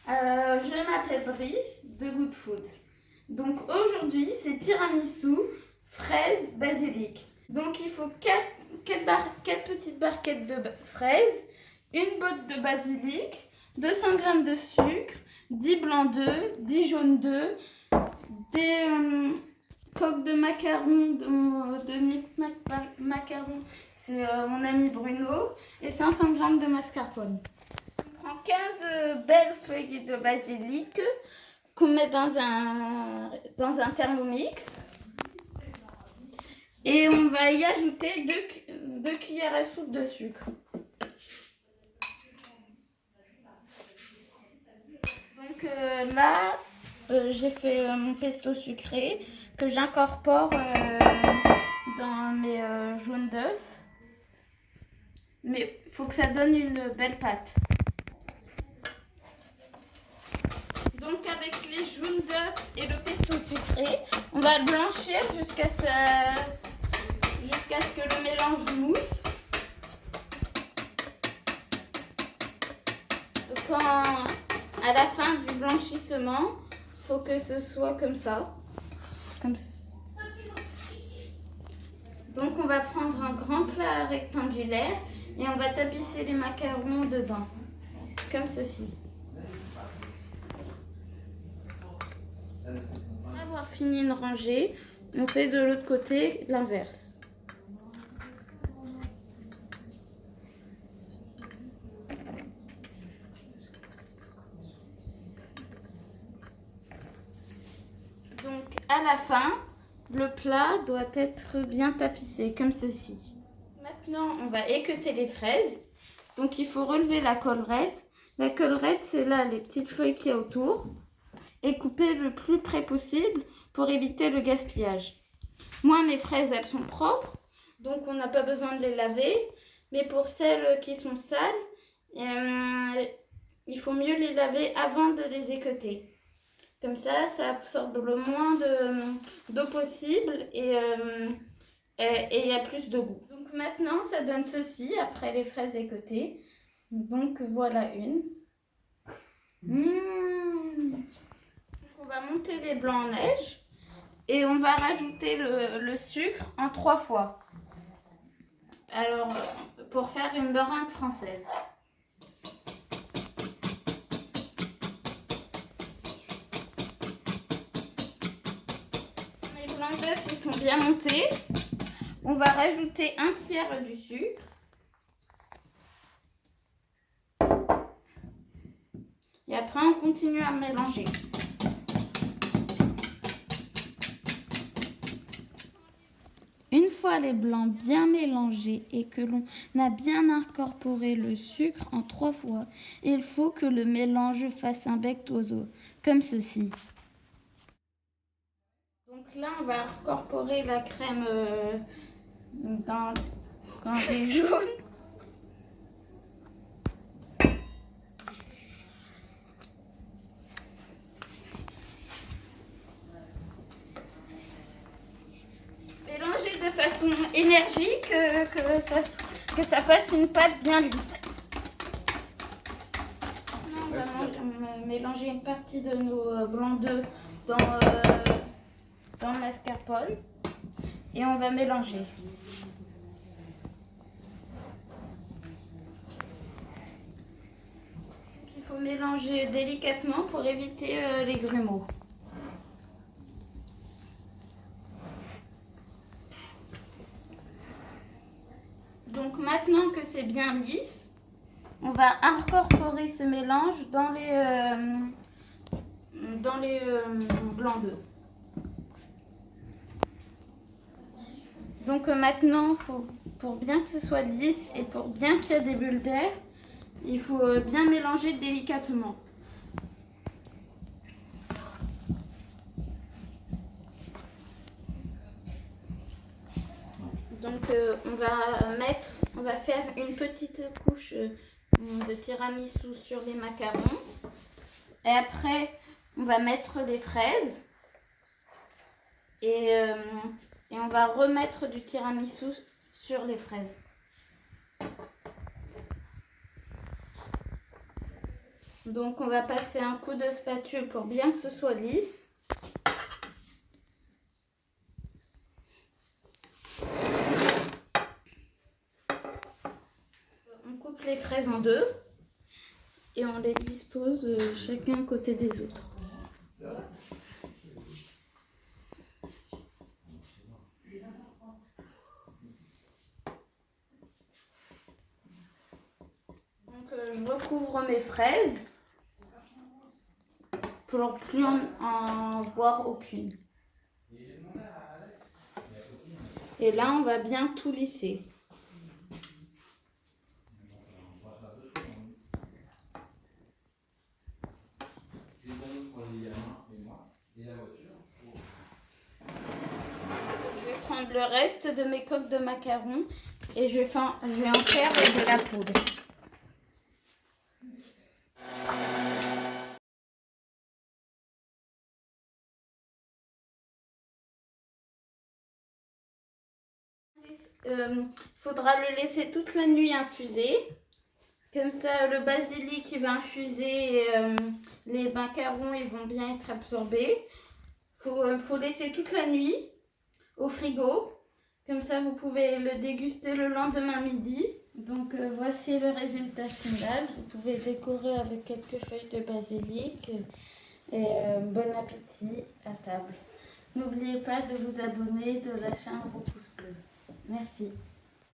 Je m'appelle Brice de Good Food. Donc aujourd'hui, c'est tiramisu, fraises, basilic. Donc il faut 4 petites barquettes de fraises, une botte de basilic, 200 g de sucre, 10 blancs d'œufs, 10 jaunes d'œufs, des coques de macarons, de macarons, c'est mon ami Bruno, et 500 g de mascarpone. On prend 15 belles feuilles de basilic qu'on met dans un thermomix. Et on va y ajouter 2 cuillères à soupe de sucre. Donc là, j'ai fait mon pesto sucré que j'incorpore dans mes jaunes d'œufs. Mais il faut que ça donne une belle pâte. Donc avec les jaunes d'œufs et le pesto sucré, on va le blanchir jusqu'à ce que le mélange mousse. À la fin du blanchissement, il faut que ce soit comme ça. Comme ceci. Donc on va prendre un grand plat rectangulaire et on va tapisser les macarons dedans. Comme ceci. Après avoir fini une rangée, on fait de l'autre côté l'inverse. Donc à la fin, le plat doit être bien tapissé, comme ceci. Maintenant, on va équeuter les fraises. Donc il faut relever la collerette. La collerette, c'est là les petites feuilles qu'il y a autour. Et couper le plus près possible pour éviter le gaspillage. Moi, mes fraises, elles sont propres, donc on n'a pas besoin de les laver. Mais pour celles qui sont sales, il faut mieux les laver avant de les équeuter. Comme ça absorbe le moins d'eau possible et il y a plus de goût. Donc maintenant, ça donne ceci après les fraises équeutées. Donc voilà une. On va monter les blancs en neige et on va rajouter le sucre en 3 fois. Alors, pour faire une meringue française. Les blancs d'œufs ils sont bien montés. On va rajouter un tiers du sucre. Et après, on continue à mélanger. Une fois les blancs bien mélangés et que l'on a bien incorporé le sucre en 3 fois, il faut que le mélange fasse un bec d'oiseau, comme ceci. Donc là, on va incorporer la crème dans les jaunes. Mélanger de façon énergique que ça fasse une pâte bien lisse. On va mélanger une partie de nos blancs d'œufs dans le mascarpone et on va mélanger. Il faut mélanger délicatement pour éviter les grumeaux. Donc maintenant que c'est bien lisse, on va incorporer ce mélange dans les blancs d'œufs. Donc maintenant, pour bien que ce soit lisse et pour bien qu'il y ait des bulles d'air, il faut bien mélanger délicatement. Donc on va faire une petite couche de tiramisu sur les macarons. Et après, on va mettre les fraises. Et on va remettre du tiramisu sur les fraises. Donc on va passer un coup de spatule pour bien que ce soit lisse. On coupe les fraises en deux et on les dispose chacun à côté des autres. Donc je recouvre mes fraises pour plus en voir aucune. Et là on va bien tout lisser. Je vais prendre le reste de mes coques de macarons et je vais en faire de la poudre. Il faudra le laisser toute la nuit infuser. Comme ça, le basilic il va infuser et les macarons ils vont bien être absorbés. Faut laisser toute la nuit au frigo. Comme ça, vous pouvez le déguster le lendemain midi. Donc, voici le résultat final. Vous pouvez décorer avec quelques feuilles de basilic. Et bon appétit à table. N'oubliez pas de vous abonner, de lâcher un gros pouce bleu. Merci.